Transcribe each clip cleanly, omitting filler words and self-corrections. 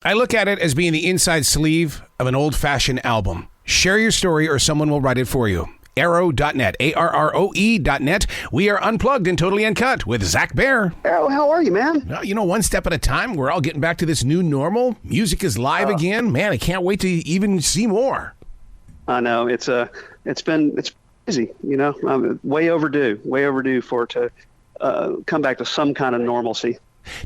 I look at it as being the inside sleeve of an old-fashioned album. Share your story or someone will write it for you. Arrow.net, ARROE.net. We are unplugged and totally uncut with Zach Bair. Arrow, how are you, man? Well, one step at a time. We're all getting back to this new normal. Music is live again. Man, I can't wait to even see more. I know. It's busy, way overdue for it to come back to some kind of normalcy.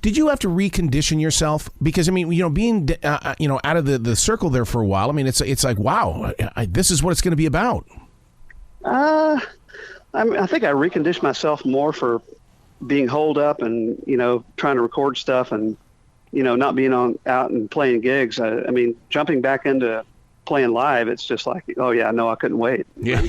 Did you have to recondition yourself? Because, being, out of the circle there for a while, it's like, wow, this is what it's going to be about. I think I reconditioned myself more for being holed up and, trying to record stuff and, not being out and playing gigs. Jumping back into playing live, it's just like, oh yeah, no, I couldn't wait. Yeah.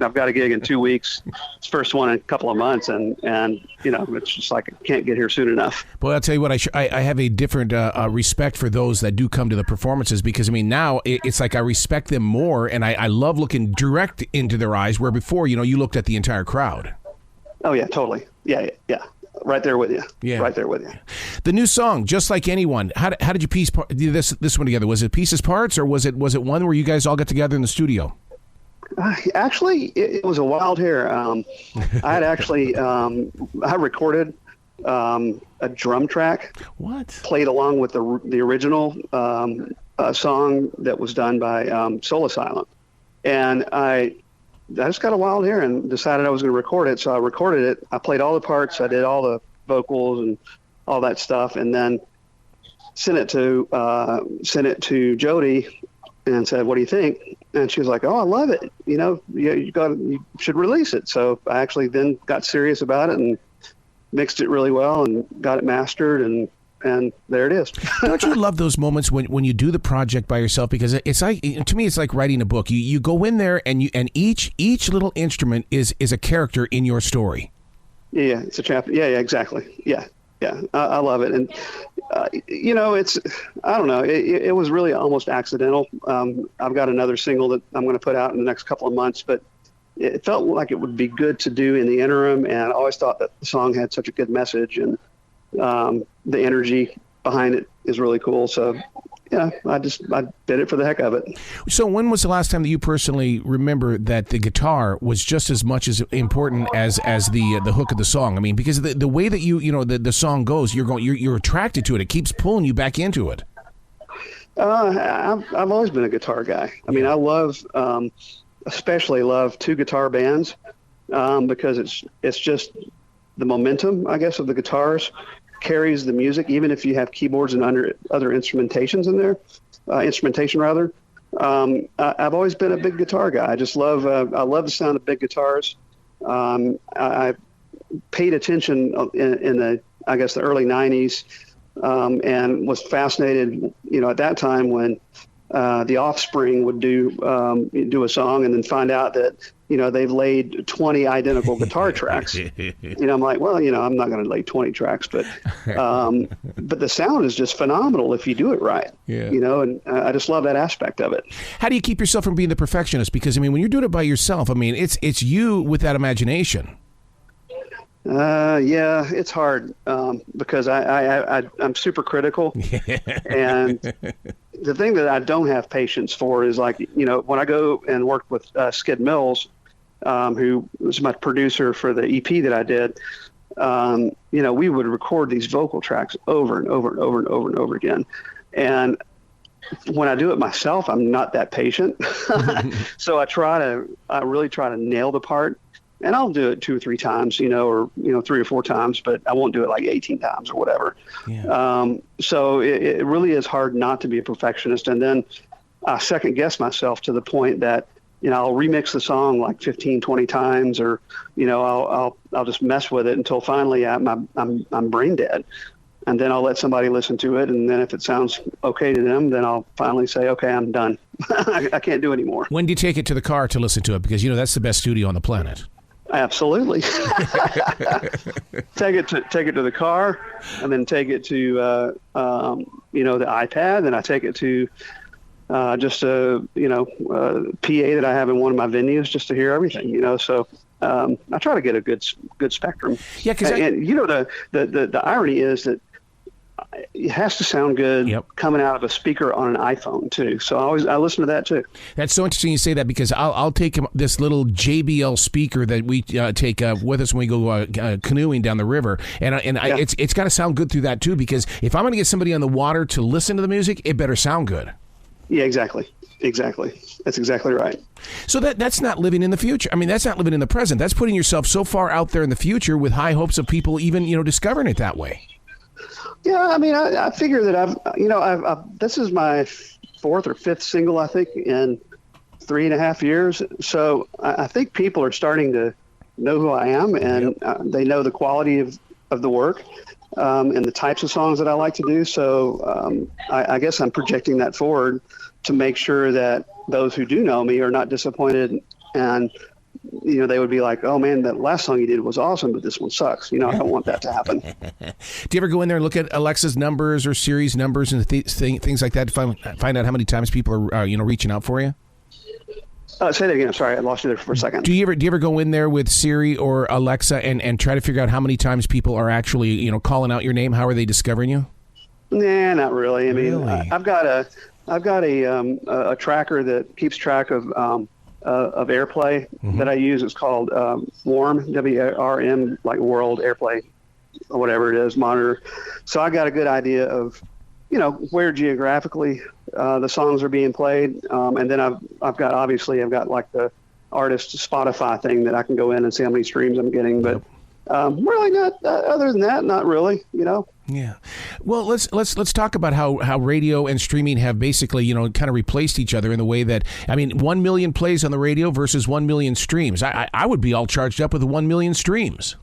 I've got a gig in 2 weeks. It's the first one in a couple of months, and it's just like I can't get here soon enough. Well, I'll tell you what, I have a different respect for those that do come to the performances, because now it's like I respect them more, and I love looking direct into their eyes, where before, you looked at the entire crowd. Oh yeah, totally. Yeah. Right there with you. Yeah. Right there with you. The new song, Just Like Anyone. How did you piece this one together? Was it pieces parts, or was it one where you guys all got together in the studio? Actually, it was a wild hair. I had actually I recorded a drum track. What? Played along with the original song that was done by Soul Asylum, and I just got a wild hair and decided I was going to record it. So I recorded it. I played all the parts. I did all the vocals and all that stuff, and then sent it to Jody and said, "What do you think?" And she was like, "Oh, I love it. You should release it." So I actually then got serious about it and mixed it really well and got it mastered, and there it is. Don't you love those moments when you do the project by yourself? Because it's like, to me, it's like writing a book. You go in there and each little instrument is a character in your story. Yeah, it's a chapter. Yeah, exactly. Yeah. I love it, and it's, I don't know. It was really almost accidental. I've got another single that I'm going to put out in the next couple of months, but it felt like it would be good to do in the interim, and I always thought that the song had such a good message, and the energy behind it is really cool. So yeah, I did it for the heck of it. So when was the last time that you personally remember that the guitar was just as much as important as the hook of the song? Because the way that the song goes, you're attracted to it. It keeps pulling you back into it. I've always been a guitar guy. I love, especially love two guitar bands, because it's just the momentum, I guess, of the guitars carries the music, even if you have keyboards and other instrumentation rather. I've always been a big guitar guy. I just love, I love the sound of big guitars. I paid attention in the early 90s, and was fascinated, at that time when the Offspring would do a song and then find out that, they've laid 20 identical guitar tracks. I'm like, well, I'm not going to lay 20 tracks, but the sound is just phenomenal if you do it right. Yeah. And I just love that aspect of it. How do you keep yourself from being the perfectionist? Because when you're doing it by yourself, it's you with that imagination. Yeah, it's hard, because I'm super critical. And the thing that I don't have patience for is, like, when I go and work with Skid Mills, who was my producer for the EP that I did, we would record these vocal tracks over and over and over and over and over again. And when I do it myself, I'm not that patient. So I really try to nail the part. And I'll do it 2 or 3 times, or 3 or 4 times, but I won't do it like 18 times or whatever. Yeah. So it really is hard not to be a perfectionist. And then I second guess myself to the point that, I'll remix the song like 15, 20 times, or, I'll just mess with it until finally I'm brain dead. And then I'll let somebody listen to it. And then if it sounds okay to them, then I'll finally say, okay, I'm done. I can't do anymore. When do you take it to the car to listen to it? Because, that's the best studio on the planet. Absolutely. Take it to the car, and then take it to the iPad, and I take it to just a PA that I have in one of my venues just to hear everything. So I try to get a good spectrum. Yeah, because the irony is that it has to sound good coming out of a speaker on an iPhone too. So I listen to that too. That's so interesting you say that, because I'll take this little JBL speaker that we take with us when we go canoeing down the river, it's got to sound good through that too, because if I'm going to get somebody on the water to listen to the music, it better sound good. Yeah, exactly. That's exactly right. So that's not living in the future. I mean, that's not living in the present. That's putting yourself so far out there in the future with high hopes of people even, discovering it that way. Yeah, I mean, I figure that I've this is my fourth or fifth single, I think, in 3.5 years. So I think people are starting to know who I am, and they know the quality of the work and the types of songs that I like to do. So I guess I'm projecting that forward to make sure that those who do know me are not disappointed, and they would be like, oh man, that last song you did was awesome, but this one sucks. I don't want that to happen. Do you ever go in there and look at Alexa's numbers or Siri's numbers and things like that to find out how many times people are reaching out for you? Say that again. I'm sorry, I lost you there for a second. Do you ever go in there with Siri or Alexa and try to figure out how many times people are actually calling out your name? How are they discovering you? Nah, not really. I mean, really? I've got a tracker that keeps track of airplay that I use. It's called WARM, WARM, like World Airplay, or whatever it is, monitor. So I got a good idea of, where geographically the songs are being played, and then I've got like the artist Spotify thing that I can go in and see how many streams I'm getting, but really not. Other than that, not really. Yeah. Well, let's talk about how radio and streaming have basically, kind of replaced each other in the way that, 1 million plays on the radio versus 1 million streams. I would be all charged up with 1 million streams.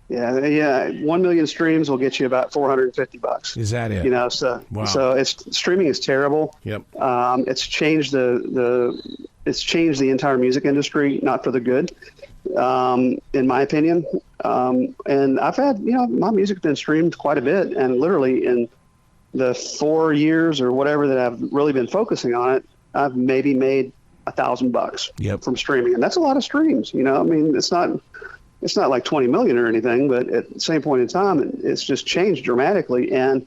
Yeah. 1 million streams will get you about $450. Is that it? Wow. So streaming is terrible. Yep. It's changed the entire music industry, not for the good, in my opinion. And I've had, my music's been streamed quite a bit, and literally in the 4 years or whatever that I've really been focusing on it, I've maybe made $1,000 from streaming, and that's a lot of streams. It's not like 20 million or anything, but at the same point in time, it's just changed dramatically. And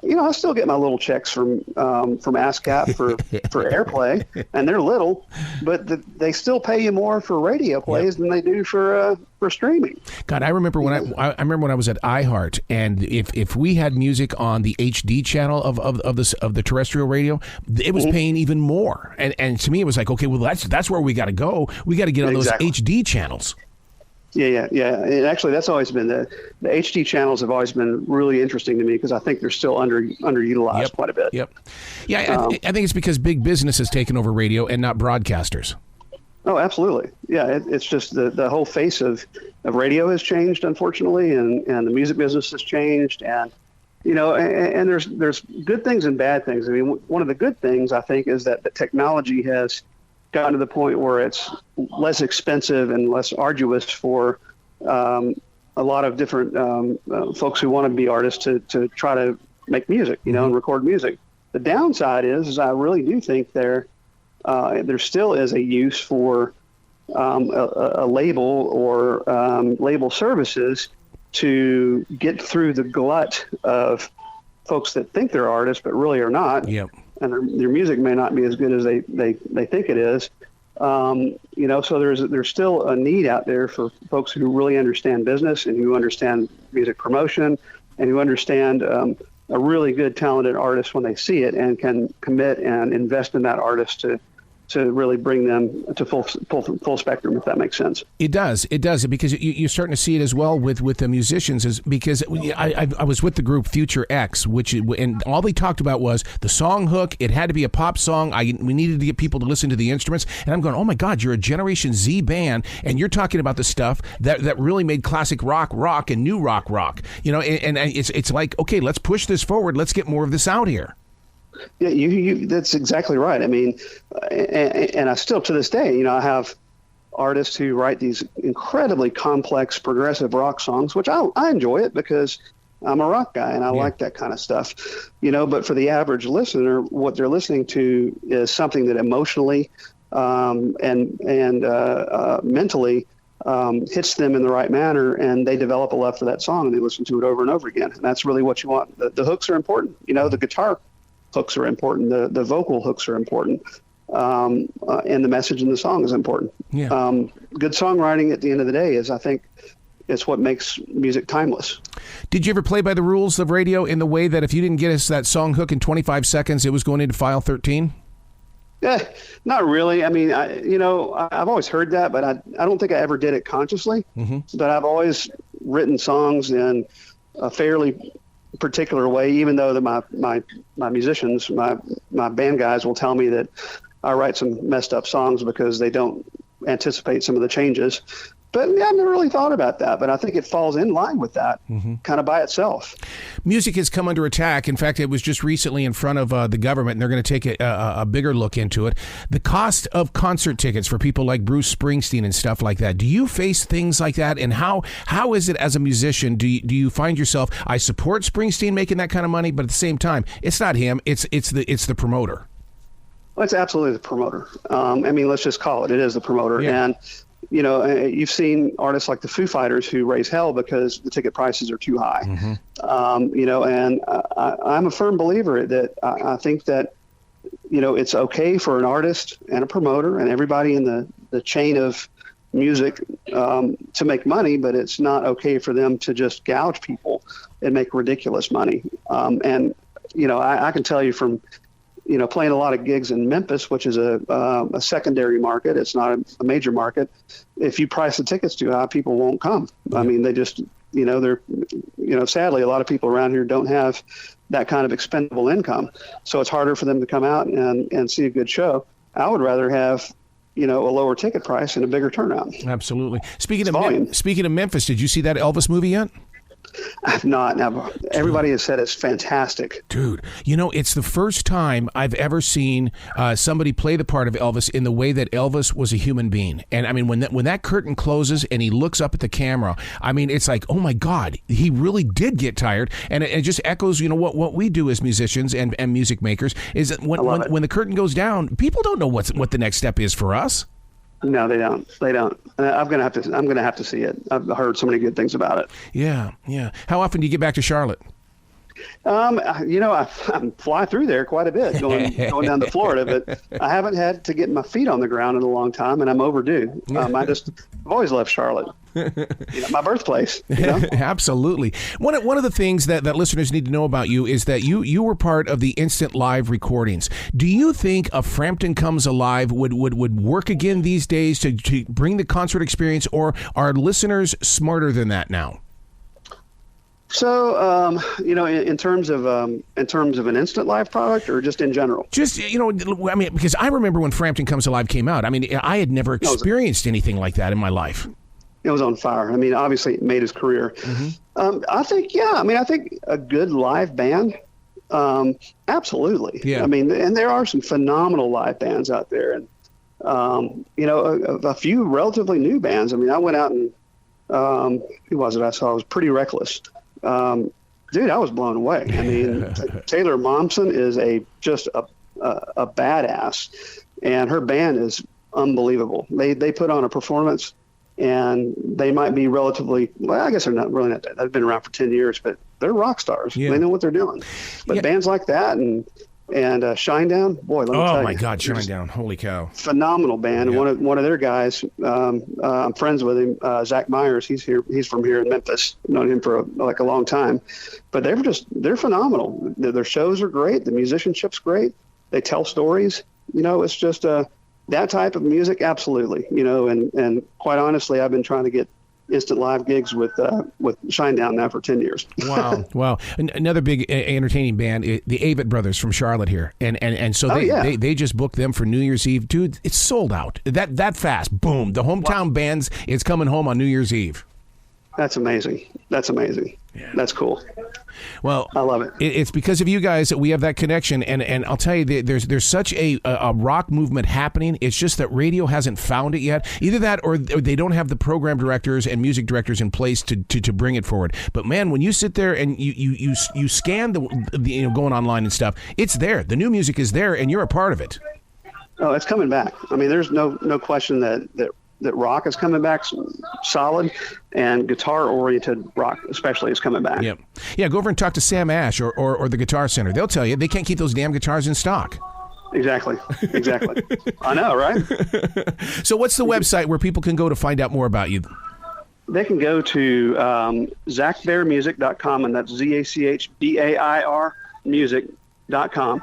I still get my little checks from ASCAP for airplay, and they're little, but they still pay you more for radio plays than they do for streaming. God, I remember when I remember when I was at iHeart, and if we had music on the HD channel of the terrestrial radio, it was paying even more. And to me, it was like, okay, well that's where we got to go. We got to get on those HD channels. Yeah. And actually, that's always been the HD channels have always been really interesting to me, because I think they're still underutilized quite a bit. Yep. Yeah, I think it's because big business has taken over radio and not broadcasters. Oh, absolutely. Yeah, it's just the whole face of radio has changed, unfortunately, and the music business has changed, and and there's good things and bad things. I mean, one of the good things I think is that the technology has gotten to the point where it's less expensive and less arduous for a lot of different folks who want to be artists to try to make music, and record music. The downside is I really do think there still is a use for a label or label services to get through the glut of folks that think they're artists but really are not. Yep. And their music may not be as good as they think it is. So there's still a need out there for folks who really understand business and who understand music promotion and who understand a really good, talented artist when they see it and can commit and invest in that artist to really bring them to full spectrum, if that makes sense. It does, because you're starting to see it as well with the musicians, is because I was with the group Future X, and all they talked about was the song hook. It had to be a pop song. We needed to get people to listen to the instruments, and I'm going, oh my God, you're a Generation Z band, and you're talking about the stuff that really made classic rock and new rock, and it's like, okay, let's push this forward. Let's get more of this out here. Yeah, you that's exactly right. I mean, and I still, to this day, I have artists who write these incredibly complex progressive rock songs, which I enjoy it because I'm a rock guy and I like that kind of stuff, but for the average listener, what they're listening to is something that emotionally and mentally hits them in the right manner, and they develop a love for that song, and they listen to it over and over again. And that's really what you want. The hooks are important. The guitar hooks are important. The vocal hooks are important. And the message in the song is important. Yeah. Good songwriting at the end of the day is, I think, it's what makes music timeless. Did you ever play by the rules of radio in the way that if you didn't get us that song hook in 25 seconds, it was going into file 13? Yeah, not really. I mean, I've always heard that, but I don't think I ever did it consciously. Mm-hmm. But I've always written songs in a fairly particular way, even though my musicians, my band guys will tell me that I write some messed up songs because they don't anticipate some of the changes. But yeah, I've never really thought about that. But I think it falls in line with that kind of by itself. Music has come under attack. In fact, it was just recently in front of the government, and they're going to take a bigger look into it. The cost of concert tickets for people like Bruce Springsteen and stuff like that. Do you face things like that? And how is it as a musician? Do you find yourself, I support Springsteen making that kind of money, but at the same time, it's not him. It's the promoter. Well, it's absolutely the promoter. I mean, let's just call it. It is the promoter. Yeah. And you've seen artists like the Foo Fighters who raise hell because the ticket prices are too high. Mm-hmm. And I'm a firm believer that I think that, it's okay for an artist and a promoter and everybody in the chain of music to make money, but it's not okay for them to just gouge people and make ridiculous money. I can tell you from, playing a lot of gigs in Memphis, which is a secondary market. It's not a major market. If you price the tickets too high, people won't come. I mean, they just, sadly, a lot of people around here don't have that kind of expendable income. So it's harder for them to come out and see a good show. I would rather have, a lower ticket price and a bigger turnout. Absolutely. Speaking of Memphis, did you see that Elvis movie yet? I've not. Now, everybody has said it's fantastic. Dude, it's the first time I've ever seen somebody play the part of Elvis in the way that Elvis was a human being. And I mean, when that curtain closes and he looks up at the camera, I mean, it's like, oh my God, he really did get tired. And it just echoes, what we do as musicians and music makers is that when the curtain goes down, people don't know what the next step is for us. No, they don't. I'm gonna have to see it. I've heard so many good things about it. Yeah. How often do you get back to Charlotte? I fly through there quite a bit going down to Florida, but I haven't had to get my feet on the ground in a long time, and I'm overdue. I've always loved Charlotte. My birthplace. Absolutely. One of the things that listeners need to know about you is that you were part of the instant live recordings. Do you think a Frampton Comes Alive would work again these days to bring the concert experience, or are listeners smarter than that now? So, in terms of an instant live product, or just in general? Just, I mean, because I remember when Frampton Comes Alive came out. I mean, I had never experienced anything like that in my life. It was on fire. I mean, obviously it made his career. Mm-hmm. I think a good live band, absolutely. Yeah. I mean, and there are some phenomenal live bands out there, and a few relatively new bands. I mean, I went out and who was it I saw? It was Pretty Reckless. Dude, I was blown away. I mean, Taylor Momsen is just a badass, and her band is unbelievable. They put on a performance, and they might be relatively, well, I guess they're not really that. They've been around for 10 years, but they're rock stars. Yeah. They know what they're doing. But bands like that and Shinedown, boy, let me tell you. Oh my God, Shinedown! Holy cow! Phenomenal band. Yeah. And one of their guys, I'm friends with him, Zach Myers. He's from here in Memphis. Known him for a long time. But they're phenomenal. Their shows are great. The musicianship's great. They tell stories. It's just that type of music, absolutely. And quite honestly, I've been trying to get instant live gigs with Shinedown now for 10 years. Wow. Another big entertaining band, the Avett Brothers from Charlotte here. And so they just booked them for New Year's Eve. Dude, it's sold out. That fast. Boom. The hometown bands is coming home on New Year's Eve. That's amazing. Yeah. That's cool. Well, I love it. It's because of you guys that we have that connection, and I'll tell you, there's such a rock movement happening. It's just that radio hasn't found it yet. Either that, or they don't have the program directors and music directors in place to bring it forward. But man, when you sit there and you scan the going online and stuff, it's there. The new music is there, and you're a part of it. Oh, it's coming back. I mean, there's no question that that rock is coming back solid, and guitar-oriented rock especially is coming back. Yep. Yeah, go over and talk to Sam Ash or the Guitar Center. They'll tell you they can't keep those damn guitars in stock. Exactly. I know, right? So what's the website where people can go to find out more about you? They can go to zachbairmusic.com, and that's ZACHBAIR music.com.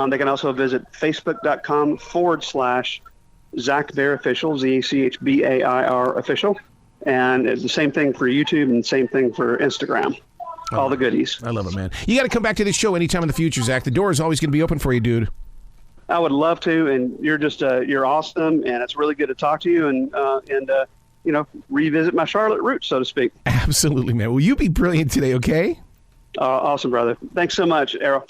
They can also visit facebook.com/Zach Bair Official, ZACHBAIR Official. And it's the same thing for YouTube and same thing for Instagram. All the goodies. I love it, man. You got to come back to this show anytime in the future, Zach. The door is always going to be open for you, dude. I would love to, and you're just you're awesome, and it's really good to talk to you and revisit my Charlotte roots, so to speak. Absolutely, man. Will you be brilliant today, okay? Awesome, brother. Thanks so much, Errol.